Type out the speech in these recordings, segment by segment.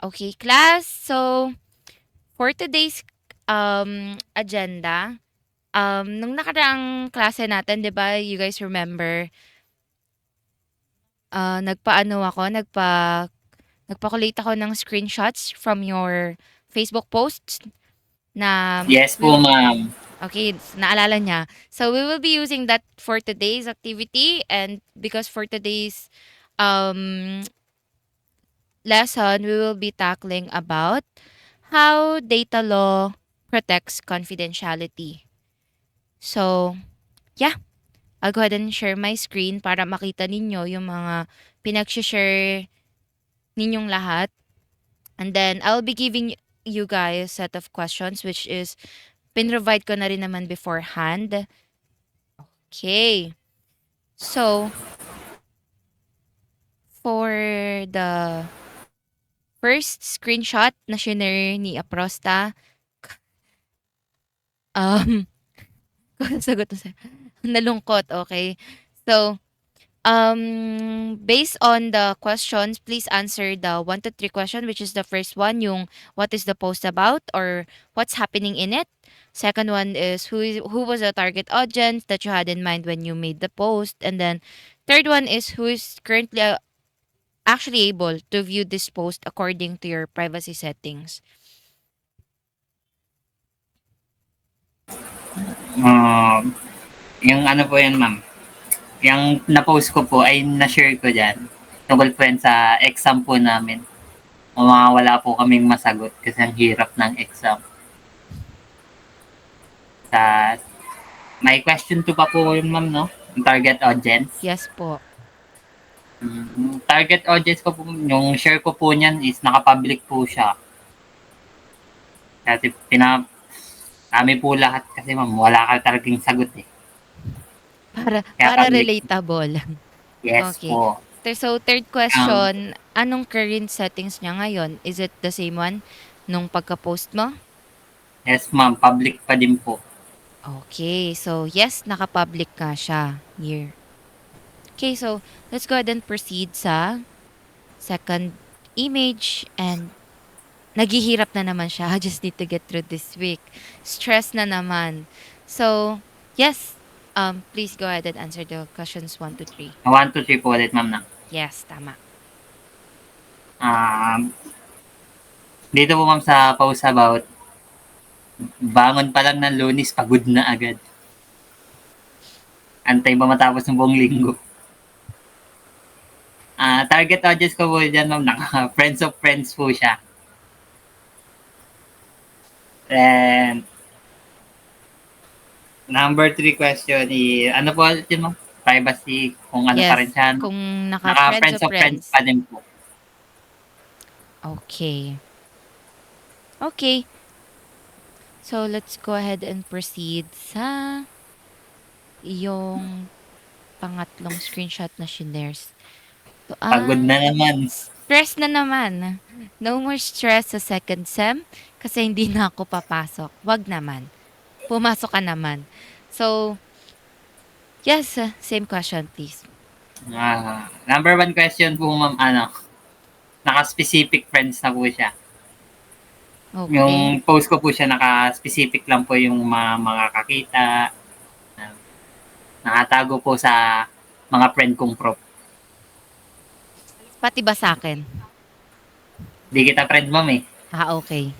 Okay, class. So, for today's agenda, nung nakaraang klase natin, 'di ba, you guys remember, nagpaano ako, nagpa-collate ako ng screenshots from your Facebook posts na Yes we po, ma'am. okay, naalala niya. So, we will be using that for today's activity and because for today's um lesson, we will be tackling about how data law protects confidentiality. So, yeah, I'll go ahead and share my screen para makita ninyo yung mga pinag-share ninyong lahat. And then, I'll be giving you guys a set of questions which is pinrovide ko na rin naman beforehand. Okay. So, for the first screenshot na shinare ni Aprosta, um, sagot na siya. Nalungkot, okay. So, based on the questions, please answer the 1 to 3 question, which is the first one, yung what is the post about or what's happening in it. Second one is who was the target audience that you had in mind when you made the post. And then third one is who is currently actually able to view this post according to your privacy settings. Um, yung ano po yan, ma'am. Yung na-post ko po ay na-share ko dyan. Tungkol po yan sa exam po namin. Mga wala po kaming masagot kasi ang hirap ng exam. Sa, may question to pa po yun, ma'am, no? Yung target audience. Yes po. Target audience ko po, yung share ko po niyan is naka-public po siya. Kasi kami po lahat kasi ma'am, wala ka talagang sagot eh. Kaya Para public. relatable. Yes Okay. po. So third Um, question, anong current settings niya ngayon? Is it the same one nung pagka-post mo? yes ma'am, public pa din po. Okay. So yes, naka-public ka siya here. Okay, so let's go ahead and proceed sa second image and naghihirap na naman siya. I just need to get through this week. Stress na naman. So, yes, please go ahead and answer the questions 1 to 3. 1, 2, 3 po ulit ma'am na. Yes, tama. Um, dito po ma'am sa post about bangon pa lang ng Lunes, pagod na agad. Antay ba matapos ng buong linggo? Target audience ko po dyan ma'am, naka friends of friends po siya. And number 3 question ano po ulit yun ma'am? Privacy, kung ano pa rin Yes, siya. kung Naka naka-friends friends of of friends friends. pa din po. Okay. Okay. So, let's go ahead and proceed sa yung pangatlong screenshot na shiners. So, Pagod na naman. stress na naman. No more stress sa second sem kasi hindi na ako papasok. Wag naman. Pumasok ka naman. So, yes, same question please. Number 1 question po ma'am, naka-specific friends na po siya. Okay. Yung post ko po siya naka-specific lang po yung mga makakakita. Nakatago po sa mga friend kong prof. Pati ba sa akin? Di kita friend ma'am eh. Okay.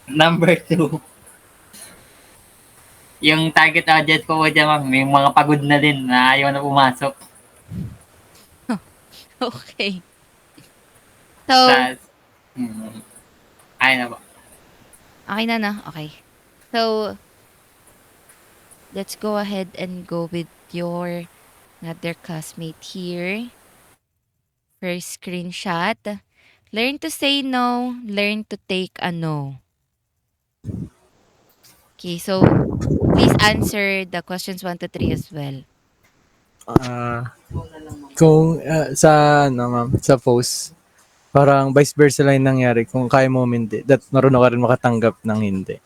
Number 2, yung target audience ko po dyan ma'am, yung mga pagod na din na ayaw na pumasok. Okay. So, Sa, hmm, ayun na po. okay na na. Okay. So, let's go ahead and go with your another classmate here. First screenshot. Learn to say no, learn to take a no. Okay, so please answer the questions 1 to 3 as well. Kung sa ano ma'am, sa post, parang vice versa lang yung nangyari. Kung kaya mo hindi, that marunong ka rin makatanggap ng hindi.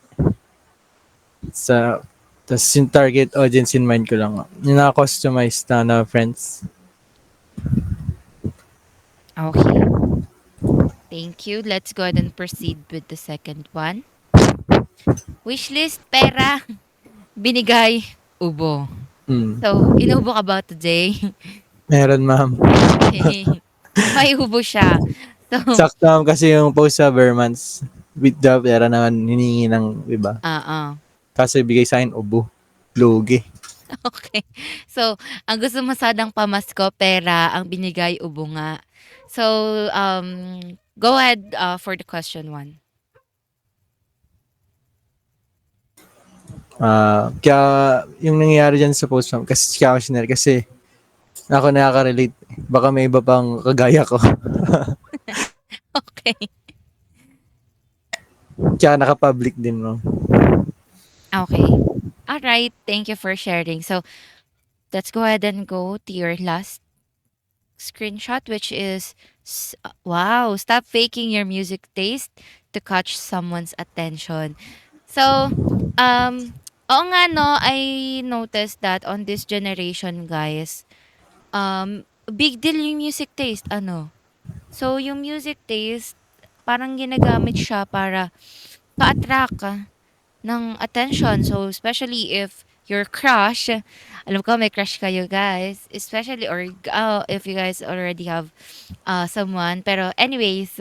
Sa tas yung target audience in mind ko lang. Yung naka-customize na friends. Okay. Thank you. Let's go ahead and proceed with the second one. Wishlist, pera, binigay, ubo. Mm. So, inubo ka ba today? Meron, ma'am. Okay. May ubo siya. So, Sakto, ma'am, kasi yung post sa Vermans with the pera naman hiningi ng iba. oo. Kaso ibigay sa akin, ubo. Lugi. Okay. So, ang gusto mo sanang pamasko, pera, ang binigay, ubo nga. So, go ahead for the question one. Kaya yung nangyayari dyan sa post, ma'am, kasi kaya ako sinare, kasi ako nakaka-relate. Baka may iba pang kagaya ko. Okay. Kaya naka-public din, ma'am. Okay. All right. Thank you for sharing. So, let's go ahead and go to your last screenshot, which is wow, stop faking your music taste to catch someone's attention. So, oo nga no, I noticed that on this generation, guys, big deal yung music taste, ano. So, yung music taste, parang ginagamit siya para ka-attract ng attention. So, especially if your crush, alam ko may crush kayo guys, especially or if you guys already have someone. Pero anyways,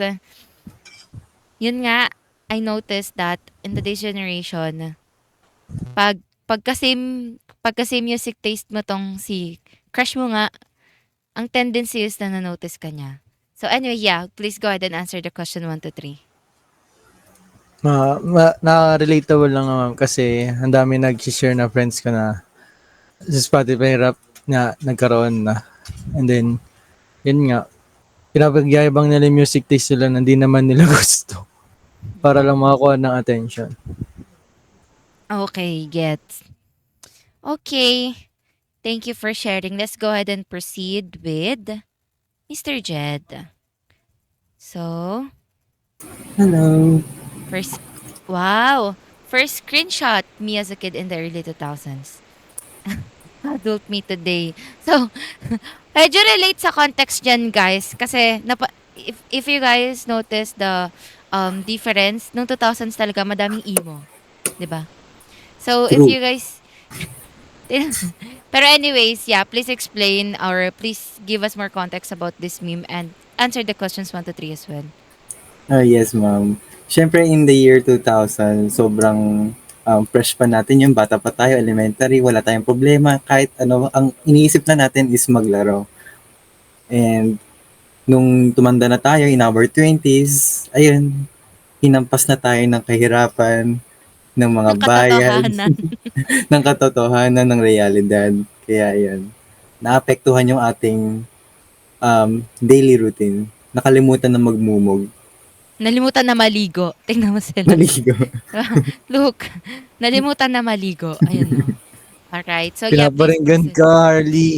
yun nga, I noticed that in today's generation, pag pagka-same music taste mo tong si crush mo nga, ang tendency is na na-notice ka niya. So anyway, yeah, please go ahead and answer the question 1 to 3. Na-relatable lang, ma'am, kasi ang dami nag-share na friends ko na sa Spotify rap na nagkaroon na. And then, yun nga, pinapagyayabang nila yung music taste nila na hindi naman nila gusto para lang makakuha ng attention. Okay, gets. Okay. Thank you for sharing. Let's go ahead and proceed with Mr. Jed. So, Hello. first, wow. First screenshot, me as a kid in the early 2000s. Adult me today. So, medyo relate sa context dyan, guys. Kasi, if you guys notice the difference, nung 2000s talaga, madaming emo. 'Di ba? So, if True. you guys... Pero anyways, yeah, please explain or please give us more context about this meme and answer the questions 1 to 3 as well. Yes, ma'am. Siyempre, in the year 2000, sobrang fresh pa natin yung bata pa tayo, elementary, wala tayong problema. Kahit ano, ang iniisip na natin is maglaro. And nung tumanda na tayo, in our 20s, ayun, hinampas na tayo ng kahirapan, ng mga Ng bayad, katotohanan. ng katotohanan, ng realidad. Kaya yun, naapektuhan yung ating daily routine. Nakalimutan na magmumog. Nalimutan na maligo. Tingnan mo sila. Maligo. Look, nalimutan na maligo. Ayun no. Alright. So yeah, please Pinaparinggan proceed. ka, Harley.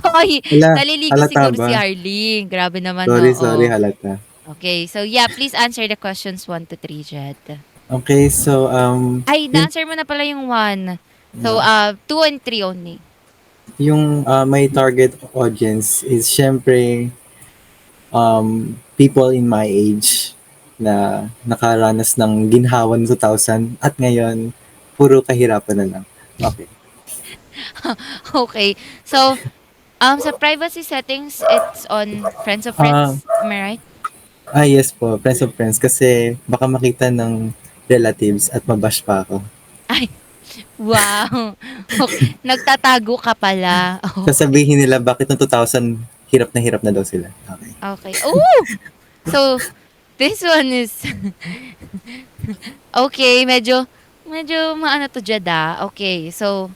Hoy, Hala, naliligo halata siguro si ba? Arlene. Grabe naman, Sorry, sorry, oo. halata. Okay, so yeah, please answer the questions 1 to 3, Jed. Okay, so, Ay, na-answer mo na pala yung 1. So, 2 and 3 only. yung my target audience is syempre people in my age na nakaranas ng ginhawan 2000 at ngayon, puro kahirapan na lang. Okay. Okay. So, sa privacy settings, it's on friends of Ah, friends. Am I right? yes po, friends of friends. Kasi baka makita ng relatives at mabash pa ako. Ay, wow. Okay. Nagtatago ka pala. Okay. Sasabihin nila bakit noong 2000 hirap na daw sila. Okay. Okay. Oh! So, this one is... okay, medyo maano to Jed ah. Okay, so,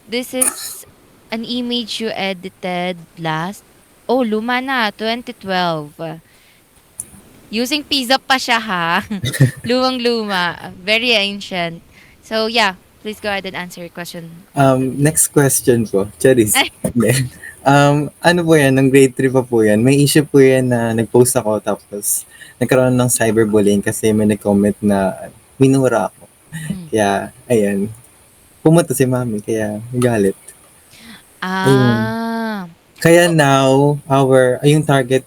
this is an image you edited last... Oh, luma na. 2012. Using pizza pa siya ha. Luwang-luma. Very ancient. So, yeah. Please go ahead and answer your question. Next question po. Charis. Ay. Hindi. Ano po yan? Nung grade 3 pa po yan. May issue po yan na nag-post ako tapos nagkaroon ng cyberbullying kasi may nag-comment na minura ako. Kaya, ayan. Pumunta si mami kaya galit. Ah. Kaya now, yung target,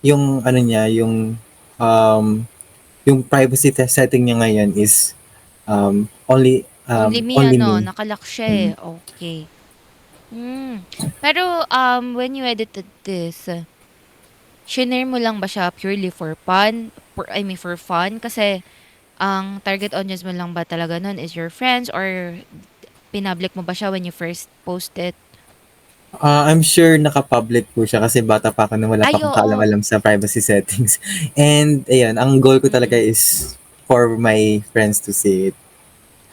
yung ano niya, um, yung privacy setting niya ngayon is Only me only ano, me. naka-lock siya eh. Mm. Okay. Pero, when you edited this, shinare mo lang ba siya purely for fun? For fun? Kasi, ang target audience mo lang ba talaga nun is your friends or pinablik mo ba siya when you first post it? I'm sure naka-public po siya kasi bata pa ako nung wala pa Ay, akong oo. kaalam-alam sa privacy settings. And ayun, ang goal ko talaga Mm. is for my friends to see it.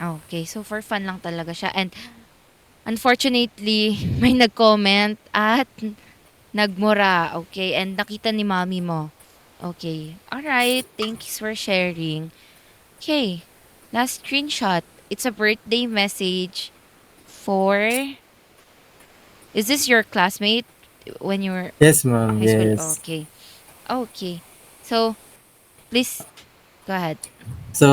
Okay, so for fun lang talaga siya. And unfortunately, may nag-comment at nagmura. Okay, and nakita ni mami mo. Okay. Alright, thanks for sharing. Okay, last screenshot. It's a birthday message for... Is this your classmate when you were Yes, ma'am. high school? Yes. Okay. Okay. So, please, go ahead. So,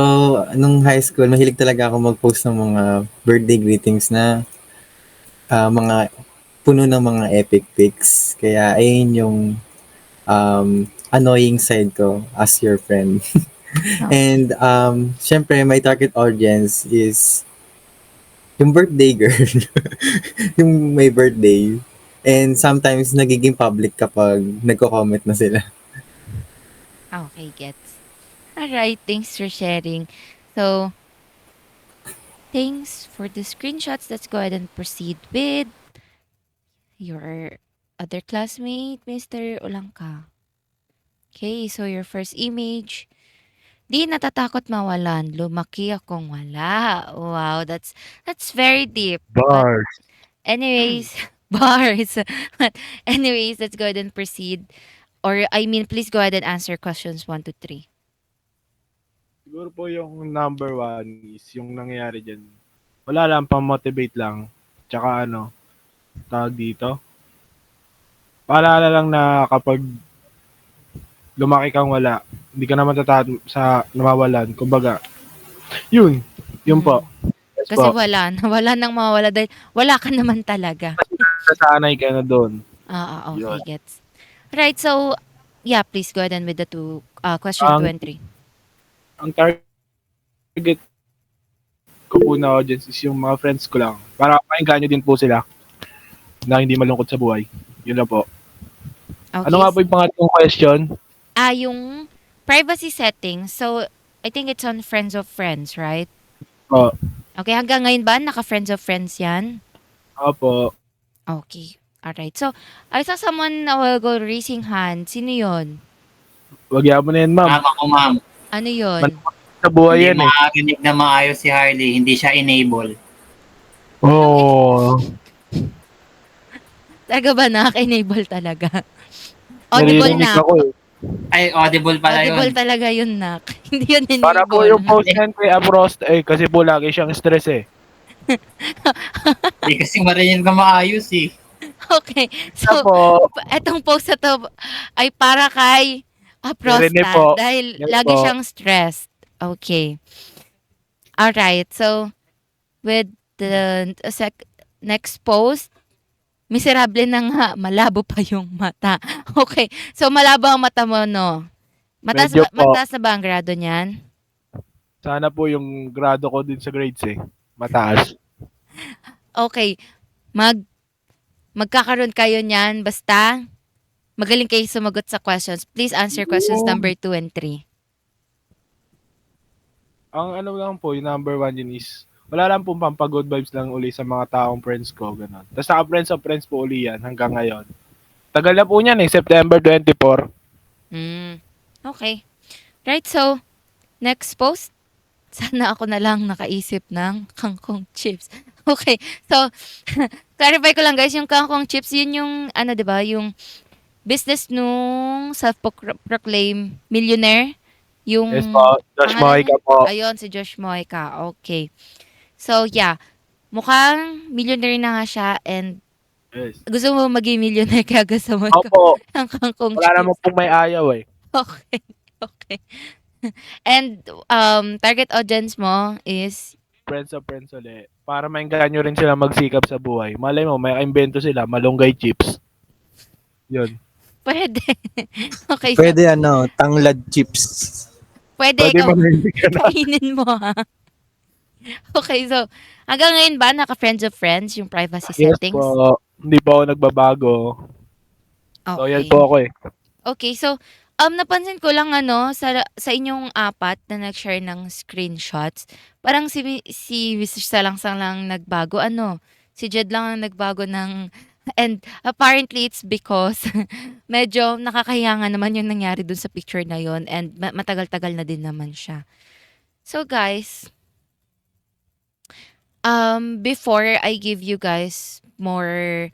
nung high school, mahilig talaga ako mag-post ng mga birthday greetings na mga puno ng mga epic pics. Kaya ayun yung annoying side ko as your friend. Okay. And syempre, my target audience is yung birthday girl. Yung may birthday. And sometimes nagiging public kapag nagko-comment na sila. Okay, gets. Alright, thanks for sharing. So, thanks for the screenshots. Let's go ahead and proceed with your other classmate, Mr. Ulangka. Okay, so your first image. Di natatakot mawalan. Lumaki akong wala. Wow, that's very deep. But Bars. anyways, bars. But anyways, let's go ahead and proceed. Or I mean, please go ahead and answer questions 1 to 3. Siguro po yung number one is yung nangyayari dyan. Wala lang, pang-motivate lang. Tsaka ano, tawag dito. Paalala lang na kapag lumaki kang wala, hindi ka naman sa namawalan. Kumbaga, yun po. Yes Kasi po. wala. Wala nang mawawala dahil wala ka naman talaga. Nasanay ka na doon. Okay, Yun. gets. Right, so, yeah, please go ahead and with the question 2 Ang, and 3. ang target ko po na audience is yung mga friends ko lang. Para maingganyo din po sila na hindi malungkot sa buhay. Yun lang po. Okay. Ano nga po yung pangatlong question? Yung privacy settings. So, I think it's on Friends of Friends, right? O, Okay, hanggang ngayon ba naka-Friends of Friends yan? opo. Okay. Alright. So, I saw someone a while ago raising hand. Sino yon? Wag mo na yan, ma'am. Tama ko, ma'am. Ano yon? Sa buhay Hindi yan eh. makakarinig na maayos si Harley. Hindi siya enable. Oo. Talaga ba naka-enable talaga? Audible Naririnig na. ako eh. Ay, audible pala Audible yun. talaga yun na. Hindi yun enable. Para po yung post yan kay Abrost eh. Kasi po lagi siyang stress eh. Hindi kasi marinig ka maayos eh. Okay. So, Apo. etong post na to ay para kay Narinig Prosta po. dahil Yes lagi po. siyang stressed. Okay. Alright. So, with the next post, miserable na nga, malabo pa yung mata. Okay. So, malabo ang mata mo, no? Medyo po. Mataas na ba ang grado niyan? Sana po yung grado ko din sa grades eh. Mataas. Okay. Magkakaroon kayo niyan. Basta, magaling kayo sumagot sa questions. Please answer questions number 2 and 3. Ang ano lang po, yung number one yun is, wala lang pong pampag-good vibes lang uli sa mga taong friends ko. Ganun. Tapos naka-friends of friends po uli yan hanggang ngayon. Tagal na po niyan eh, September 24. Okay. Right, so, next post. Sana ako na lang nakaisip ng kangkong chips. Okay, so, clarify ko lang guys, yung kangkong chips, yun yung, ano, di ba, yung business nung self-proclaim millionaire. Yung Yes po, Josh pangalan Mojica niya? po. Ayun, si Josh Mojica. Okay. So, yeah. Mukhang millionaire na nga siya and Yes. gusto mo maging millionaire kaya gusto mo Opo, ng kangkong wala naman chips. pong may ayaw eh. Okay. Okay. And target audience mo is Friends of friends ulit. Para maingganyo rin sila magsikap sa buhay. Malay mo, may invento sila, malunggay chips. Yun. Pwede. Okay, so Pwede tanglad chips. pwede Pwede ikaw manahimik ka na. kainin mo, ha? Okay, so hanggang ngayon ba naka-friends of friends yung privacy Yes settings? po. Hindi po ako nagbabago. Loyal Okay. po ako eh. Okay, so, napansin ko lang sa inyong apat na nag-share ng screenshots, parang si Mr. Salangsang lang nagbago, si Jed lang ang nagbago ng and apparently it's because medyo nakakahiya nga naman yung nangyari dun sa picture na yon and matagal-tagal na din naman siya. So guys, before I give you guys more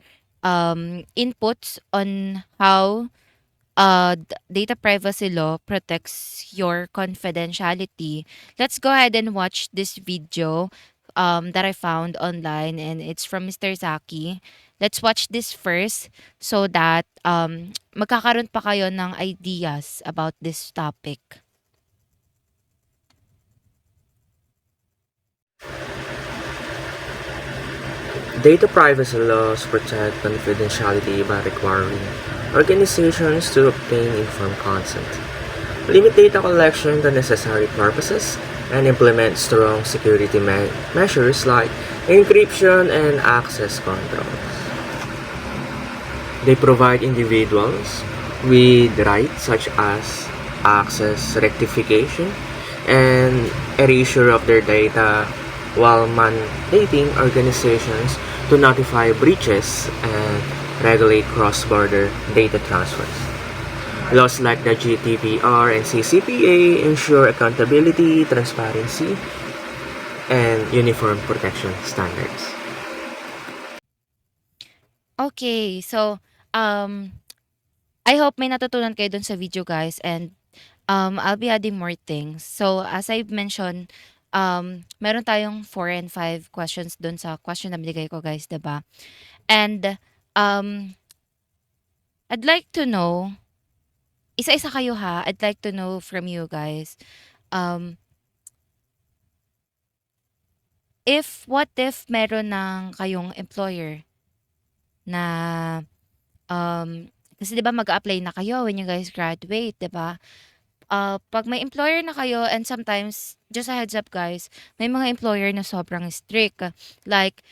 inputs on how data privacy law protects your confidentiality, let's go ahead and watch this video that I found online, and it's from Mr. Zaki. Let's watch this first so that magkakaroon pa kayo ng ideas about this topic. Data privacy laws protect confidentiality by requiring organizations to obtain informed consent, limit data collection to necessary purposes, and implement strong security measures like encryption and access controls. They provide individuals with rights such as access rectification and erasure of their data, while mandating organizations to notify breaches and regulate cross-border data transfers. Laws like the GDPR and CCPA ensure accountability, transparency, and uniform protection standards. Okay, so I hope may natutunan kayo dun sa video, guys, and I'll be adding more things. So as I've mentioned, meron tayong 4 and 5 questions dun sa question na binigay ko, guys, 'di ba? And I'd like to know, isa-isa kayo ha. I'd like to know from you guys. What if meron ng kayong employer na kasi 'di ba mag-a-apply na kayo when you guys graduate, 'di ba? Pag may employer na kayo, and sometimes, just a heads up guys, may mga employer na sobrang strict. Like,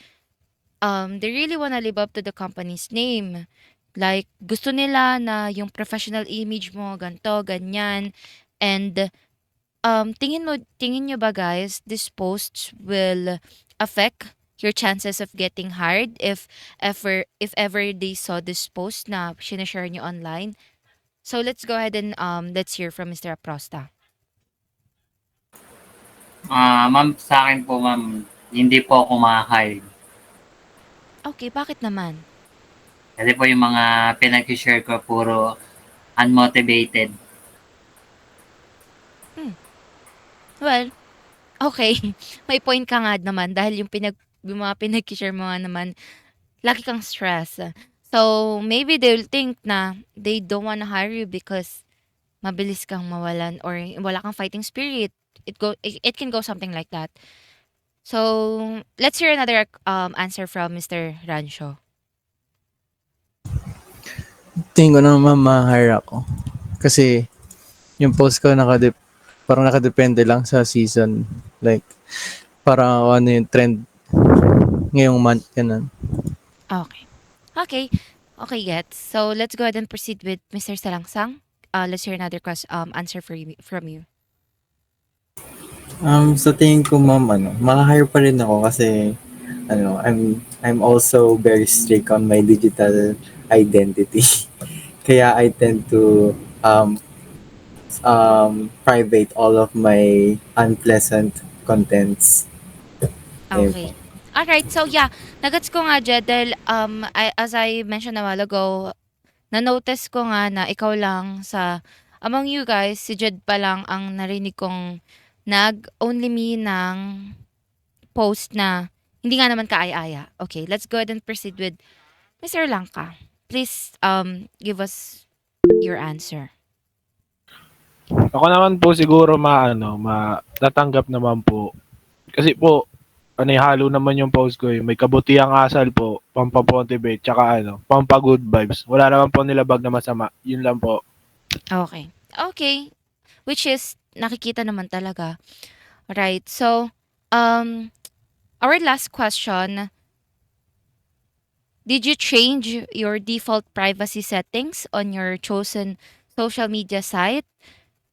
they really wanna live up to the company's name. Like, gusto nila na yung professional image mo, ganto, ganyan. And, tingin nyo ba guys, these posts will affect your chances of getting hired if ever they saw this post na sinashare nyo online? So let's go ahead and let's hear from Mr. Aprosta. Ma'am, sa akin po, ma'am, hindi po ako ma-hire. Okay, bakit naman? Kasi po yung mga pinag-share ko puro unmotivated. Well, okay. May point ka nga naman dahil yung mga pinag-share mo nga naman, lagi kang stress. So, maybe they'll think na they don't wanna hire you because mabilis kang mawalan or wala kang fighting spirit. It can go something like that. So, let's hear another answer from Mr. Rancho. Tingin ko naman ma-hire ako. Kasi yung post ko parang nakadepende lang sa season. Like, parang ano yung trend ngayong month, ganun. Okay. Okay, gets. So, let's go ahead and proceed with Mr. Salangsang. Let's hear another answer from you. Sa tingin ko, ma'am, ma-hire pa rin ako kasi I'm also very strict on my digital identity. Kaya I tend to private all of my unpleasant contents. Ayun po. Okay. Alright, so yeah, nagets ko nga Jed dahil as I mentioned a while ago, na-notice ko nga na ikaw lang among you guys, si Jed pa lang ang narinig kong nag-only me ng post na hindi nga naman kaaya-aya. Okay, let's go ahead and proceed with Mr. Langka. Please give us your answer. Ako naman po siguro matatanggap naman po. Kasi po, halo naman yung post ko eh. May kabutiang asal po, pampamotivate, tsaka pampa-good vibes. Wala naman po nilabag na masama. Yun lang po. Okay. Okay. Which is, nakikita naman talaga. Right. So, our last question, did you change your default privacy settings on your chosen social media site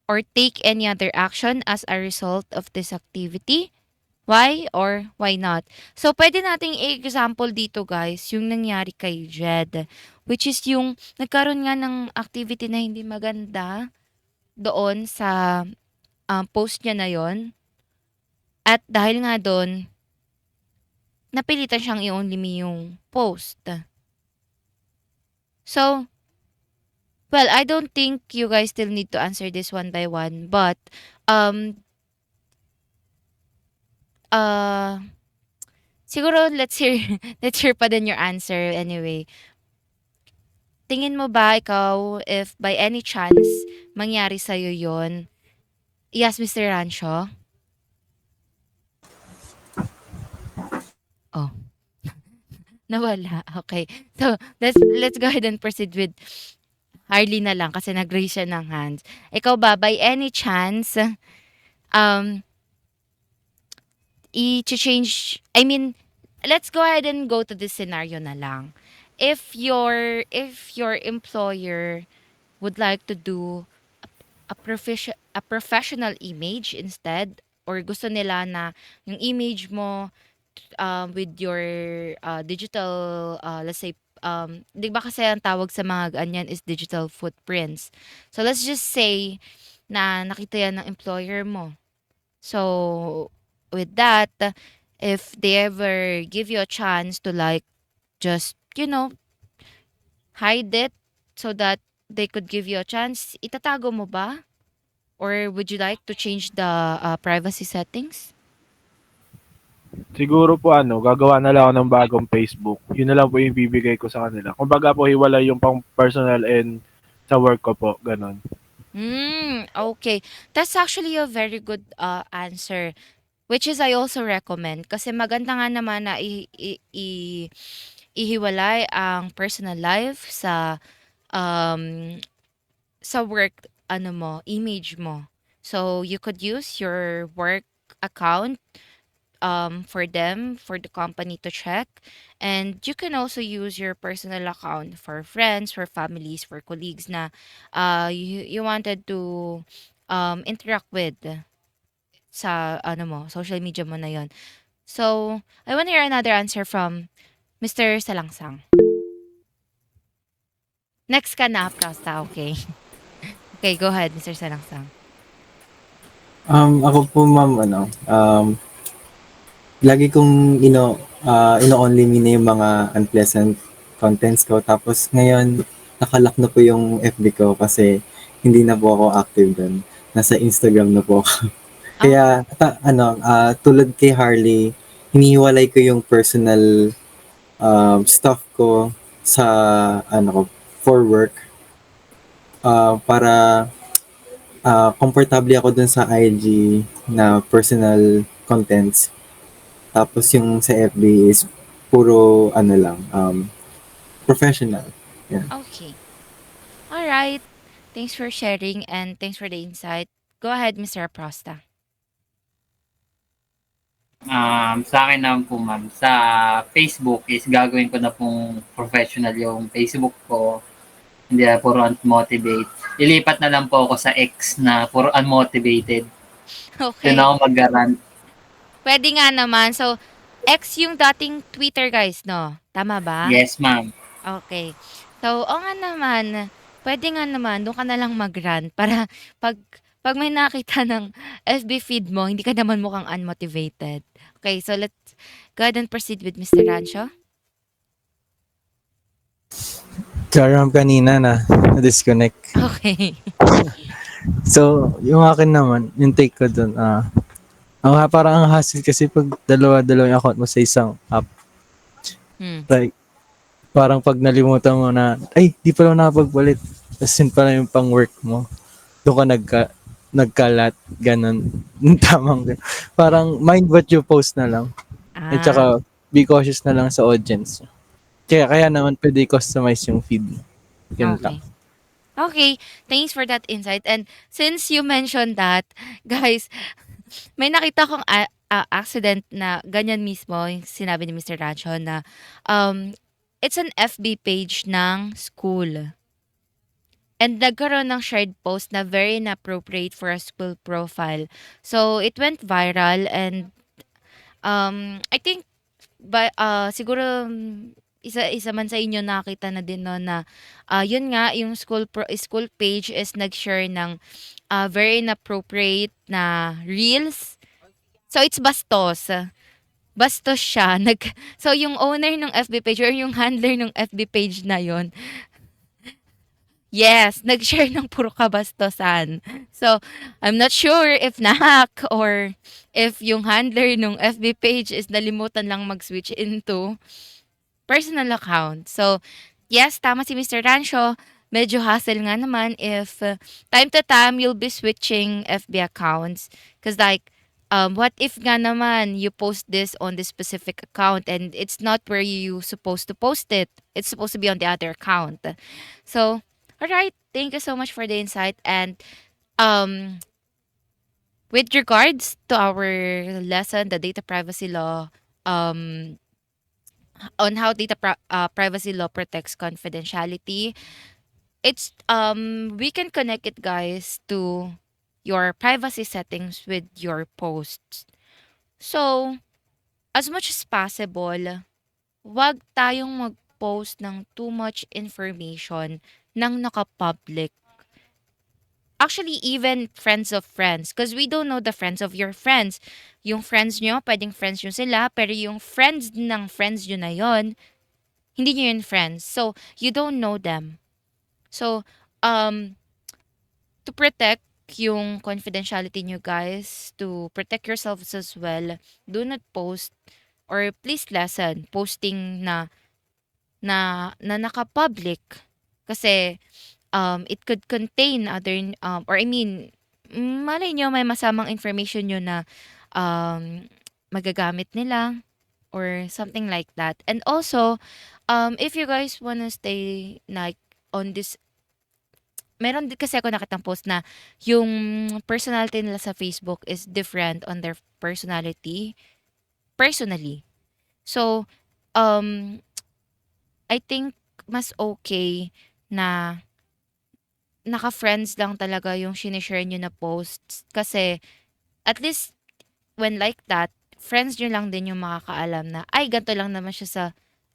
or take any other action as a result of this activity? Why or why not? So, pwede nating i-example dito guys, yung nangyari kay Jed. Which is yung nagkaroon nga ng activity na hindi maganda doon sa post niya na yon. At dahil nga doon, napilitan siyang i-only me yung post. So, well, I don't think you guys still need to answer this one by one. But, siguro let's hear, let's hear pa din your answer anyway. Tingin mo ba ikaw, if by any chance, mangyari sa'yo yon? Yes, Mr. Rancho? Oh. Nawala. Okay. So, let's go ahead and proceed with Harley na lang kasi nag-raise siya ng hands. Ikaw ba, by any chance, i-change, I mean, let's go ahead and go to this scenario na lang. If your employer would like to do a professional image instead, or gusto nila na yung image mo with your digital, let's say, di ba kasi ang tawag sa mga ganyan is digital footprints. So, let's just say na nakita yan ng employer mo. So, with that, if they ever give you a chance to like, just, hide it so that they could give you a chance, itatago mo ba? Or would you like to change the privacy settings? Siguro po gagawa na lang ako ng bagong Facebook. Yun na lang po yung bibigay ko sa kanila. Kumbaga po, hiwalay yung pang personal and sa work ko po. Ganon. Okay. That's actually a very good answer. Which is I also recommend. Kasi maganda nga naman na ihiwalay ang personal life sa work image mo. So you could use your work account for the company to check, and you can also use your personal account for friends, for families, for colleagues na you wanted to interact with sa social media mo na yon. So I want to hear another answer from Mr. Salangsang. Next ka na, Prosta. Okay. Okay, go ahead, Mr. Salangsang. Ako po ma'am, lagi kong ino-only me na yung mga unpleasant contents ko. Tapos ngayon, nakalock na po yung FB ko kasi hindi na po ako active doon. Nasa Instagram na po ako. Kaya, tulad kay Harley, hinihiwalay ko yung personal stuff ko sa, for work. Para komportable ako dun sa IG na personal contents. Tapos yung sa FB is puro professional. Yeah. Okay. All right. Thanks for sharing and thanks for the insight. Go ahead, Mr. Prosta. Sa akin naman po ma'am, sa Facebook is gagawin ko na pong professional yung Facebook ko. Hindi na puro unmotivate. Ilipat na lang po ako sa X na puro unmotivated. Okay. Doon ako mag-rant. Pwede nga naman. So, X yung dating Twitter, guys, no? Tama ba? Yes ma'am. Okay. So, nga naman. Pwede nga naman. Doon ka na lang mag-rant para pag may nakita ng FB feed mo, hindi ka naman mukhang unmotivated. Okay, so let's go ahead and proceed with Mr. Rancho. Karam kanina na-disconnect. Okay. So, yung akin naman, yung take ko dun, parang ang hassle kasi pag dalawa-dalawa yung account mo sa isang app. Like, parang pag nalimutan mo na, ay, di pala nakapagpalit. Tapos yun pala yung pang work mo. Doon ka nagkalat, ganun. Tamang, parang mind what you post na lang. At Ah, saka, be cautious na lang sa audience. Kaya naman pwede customize yung feed. Yun lang. okay. Okay, thanks for that insight. And since you mentioned that, guys, may nakita kong accident na ganyan mismo, yung sinabi ni Mr. Rancho na um, it's an FB page ng school. And nagkaroon ng shared post na very inappropriate for a school profile. So, it went viral and I think siguro isa man sa inyo nakita na din no na yun nga yung school page is nag-share ng very inappropriate na reels. So it's bastos. Bastos siya. So yung owner ng FB page or yung handler ng FB page na yon, yes, nag-share ng puro kabastosan. So, I'm not sure if nahack or if yung handler ng FB page is nalimutan lang mag-switch into personal account. So, yes, tama si Mr. Rancho. Medyo hassle nga naman if time to time you'll be switching FB accounts. Because like, what if nga naman you post this on this specific account and it's not where you supposed to post it. It's supposed to be on the other account. So, all right. Thank you so much for the insight. And um, with regards to our lesson, the data privacy law, um, on how privacy law protects confidentiality, it's we can connect it, guys, to your privacy settings with your posts. So, as much as possible, wag tayong mag-post ng too much information nang naka-public. Actually, even friends of friends. Because we don't know the friends of your friends. Yung friends nyo, pwedeng friends nyo sila. Pero yung friends ng friends nyo na yon, hindi nyo yun friends. So, you don't know them. So, to protect yung confidentiality nyo, guys, to protect yourselves as well, do not post or please lessen posting na naka-public. Kasi, it could contain other, or I mean, malay nyo may masamang information nyo na magagamit nila or something like that. And also, if you guys wanna stay like on this, meron din kasi ako nakitang post na yung personality nila sa Facebook is different on their personally. So, um, I think mas okay na naka-friends lang talaga yung sinishare nyo na posts. Kasi, at least, when like that, friends nyo lang din yung makakaalam na, ay, ganito lang naman siya sa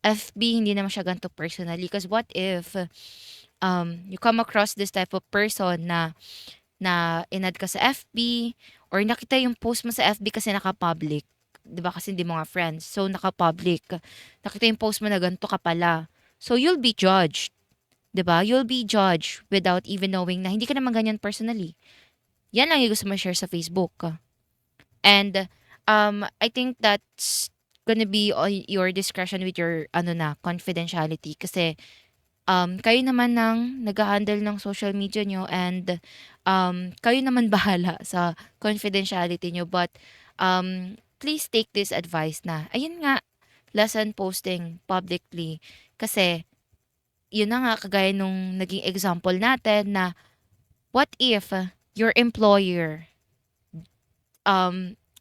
FB, hindi naman siya ganito personally. Because what if, you come across this type of person na inad ka sa FB, or nakita yung post mo sa FB kasi naka-public. 'Di ba kasi hindi mo nga friends. So, naka-public. Nakita yung post mo na ganito ka pala. So, you'll be judged. 'Di ba? You'll be judged without even knowing na hindi ka naman ganyan personally. Yan lang yung gusto mo share sa Facebook. And I think that's gonna be on your discretion with your confidentiality kasi kayo naman ng nag-handle ng social media nyo and kayo naman bahala sa confidentiality nyo. But please take this advice na, ayun nga, lesson posting publicly. Kasi, yun na nga, kagaya nung naging example natin na, what if your employer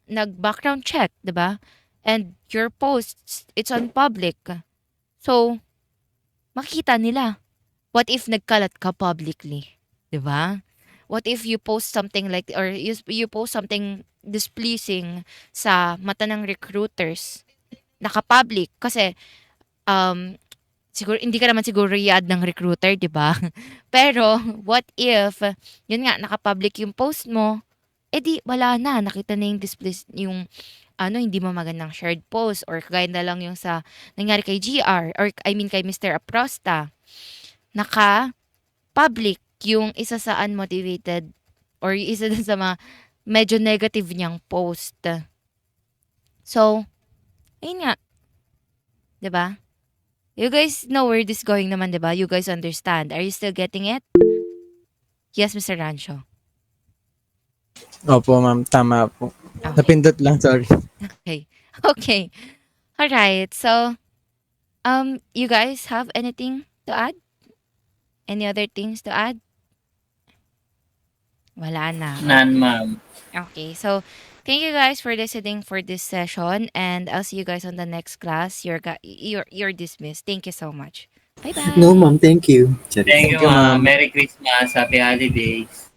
nag-background check, 'di ba? And your posts, it's on public. So, makita nila. What if nagkalat ka publicly? 'Di ba? What if you post something like, or you post something displeasing sa mata ng recruiters, naka-public, kasi um, siguro hindi ka naman siguro i-add ng recruiter, 'di ba? Pero what if yun nga naka-public yung post mo, di wala na, nakita na yung yung hindi mo magandang shared post, or kagaya na lang yung sa nangyari kay GR, or I mean kay Mr. Aprosta. Naka-public yung isa sa unmotivated or isa din sa mga medyo negative niyang post. So, ayun nga. 'Di ba? You guys know where this going naman, 'di ba? You guys understand. Are you still getting it? Yes, Mr. Rancho. Opo, ma'am. Tama po. Okay. Napindot lang, sorry. Okay. Okay. All right. So, you guys have anything to add? Any other things to add? Wala na. Nan, Okay. ma'am. Okay. So, thank you guys for listening for this session, and I'll see you guys on the next class. You're dismissed. Thank you so much. Bye No, bye. ma'am. Thank you. Charis. Thank Thank you, you, ma'am. ma'am. Merry Christmas. Happy holidays.